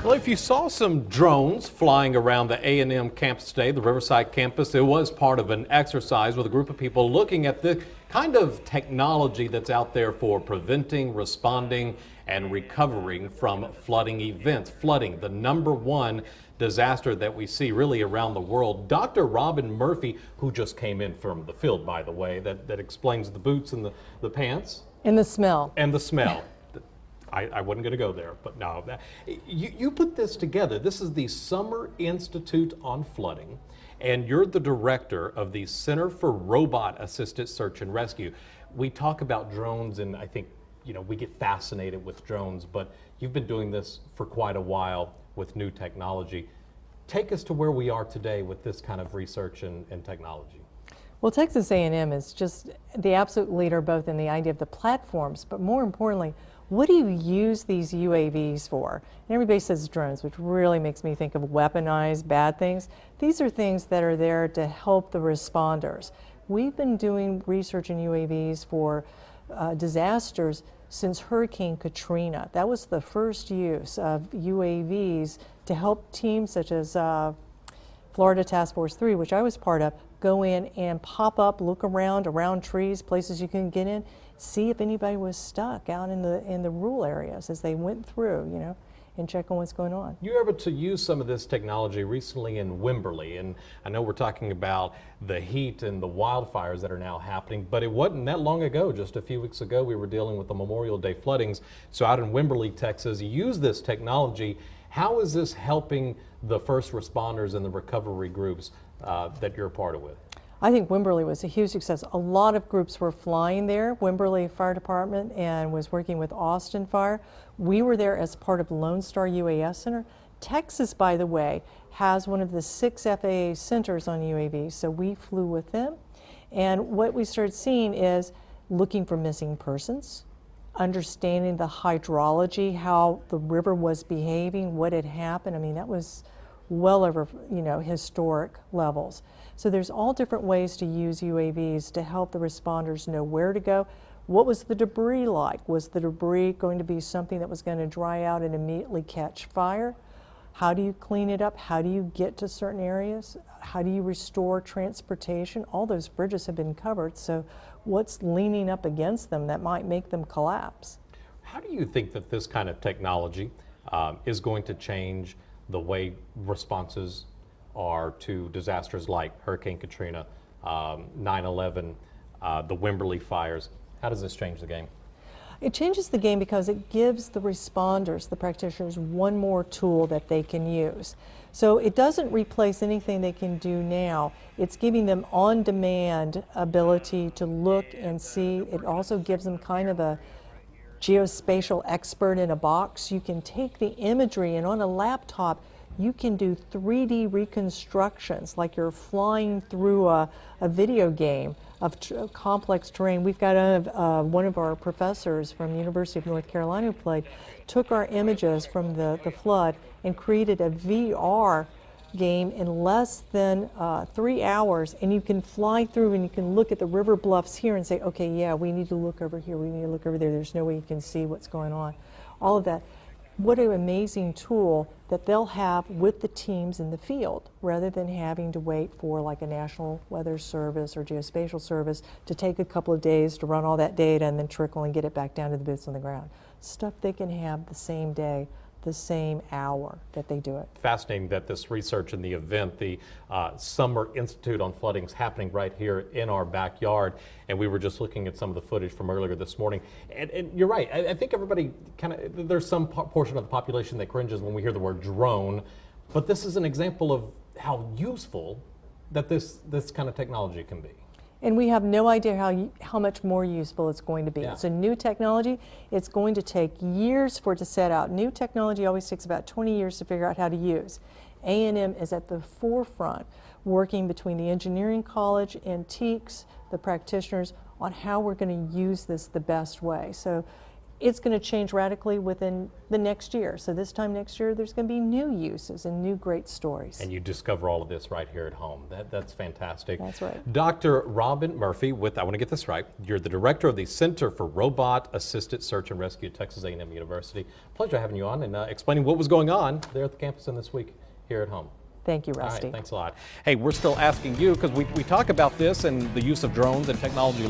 Well, if you saw some drones flying around the A&M campus today, the Riverside campus, it was part of an exercise with a group of people looking at the kind of technology that's out there for preventing, responding, and recovering from flooding events. Flooding, the #1 disaster that we see really around the world. Dr. Robin Murphy, who just came in from the field, by the way, that explains the boots and the pants. And the smell. And the smell. I wasn't going to go there, but no. You put this together. This is the Summer Institute on Flooding, and you're the director of the Center for Robot Assisted Search and Rescue. We talk about drones, and I think we get fascinated with drones, but you've been doing this for quite a while with new technology. Take us to where we are today with this kind of research and technology. Well, Texas A&M is just the absolute leader both in the idea of the platforms, but more importantly, what do you use these UAVs for? And everybody says drones, which really makes me think of weaponized bad things. These are things that are there to help the responders. We've been doing research in UAVs for disasters since Hurricane Katrina. That was the first use of UAVs to help teams such as Florida Task Force 3, which I was part of, go in and pop up, look around trees, places you can get in, see if anybody was stuck out in the rural areas as they went through, and check on what's going on. You were able to use some of this technology recently in Wimberley, and I know we're talking about the heat and the wildfires that are now happening, but it wasn't that long ago. Just a few weeks ago, we were dealing with the Memorial Day floodings. So out in Wimberley, Texas, you use this technology. How is this helping the first responders and the recovery groups that you're a part of with? I think Wimberley was a huge success. A lot of groups were flying there. Wimberley Fire Department and was working with Austin Fire. We were there as part of Lone Star UAS Center. Texas, by the way, has one of the 6 FAA centers on UAVs, so we flew with them. And what we started seeing is looking for missing persons, understanding the hydrology, how the river was behaving, what had happened. I mean, that was well over, historic levels. So there's all different ways to use UAVs to help the responders know where to go. What was the debris like? Was the debris going to be something that was going to dry out and immediately catch fire? How do you clean it up? How do you get to certain areas? How do you restore transportation? All those bridges have been covered, so what's leaning up against them that might make them collapse? How do you think that this kind of technology is going to change the way responses are to disasters like Hurricane Katrina, 9/11, the Wimberley fires? How does this change the game? It changes the game because it gives the responders, the practitioners, one more tool that they can use. So it doesn't replace anything they can do now. It's giving them on-demand ability to look and see. It also gives them kind of a geospatial expert in a box. You can take the imagery, and on a laptop you can do 3D reconstructions like you're flying through a video game of complex terrain. We've got one of our professors from the University of North Carolina who played, took our images from the flood and created a VR game in less than 3 hours, and you can fly through and you can look at the river bluffs here and say, okay, yeah, we need to look over here, we need to look over there, there's no way you can see what's going on. All of that. What an amazing tool that they'll have with the teams in the field rather than having to wait for like a National Weather Service or Geospatial Service to take a couple of days to run all that data and then trickle and get it back down to the boots on the ground. Stuff they can have the same day, the same hour that they do it. Fascinating that this research in the event, the Summer Institute on Flooding, is happening right here in our backyard. And we were just looking at some of the footage from earlier this morning. And you're right, I think everybody there's some portion of the population that cringes when we hear the word drone. But this is an example of how useful that this kind of technology can be. And we have no idea how much more useful it's going to be. Yeah. It's a new technology. It's going to take years for it to set out. New technology always takes about 20 years to figure out how to use. A&M is at the forefront, working between the engineering college and TEACS, the practitioners, on how we're going to use this the best way. So it's going to change radically within the next year. So this time next year, there's going to be new uses and new great stories. And you discover all of this right here at home. That's fantastic. That's right. Dr. Robin Murphy, I want to get this right, you're the director of the Center for Robot Assisted Search and Rescue at Texas A&M University. Pleasure having you on and explaining what was going on there at the campus in this week here at home. Thank you, All Rusty. right, thanks a lot. Hey, we're still asking you because we talk about this and the use of drones and technology